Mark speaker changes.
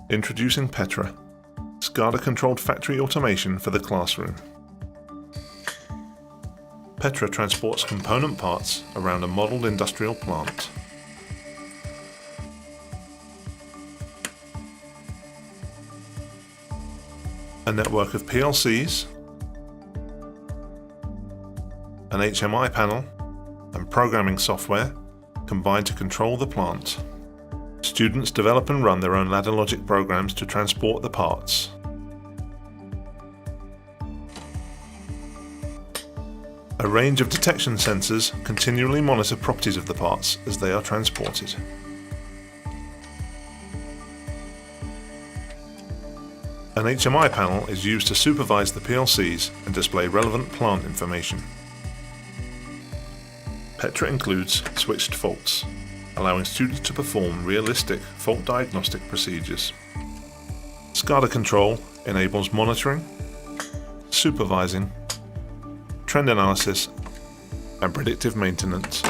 Speaker 1: Introducing PETRA, SCADA-controlled factory automation for the classroom. PETRA transports component parts around a modelled industrial plant. A network of PLCs, an HMI panel, and programming software combine to control the plant. Students develop and run their own ladder logic programs to transport the parts. A range of detection sensors continually monitor properties of the parts as they are transported. An HMI panel is used to supervise the PLCs and display relevant plant information. PETRA includes switched faults, allowing students to perform realistic fault diagnostic procedures. SCADA control enables monitoring, supervising, trend analysis, and predictive maintenance.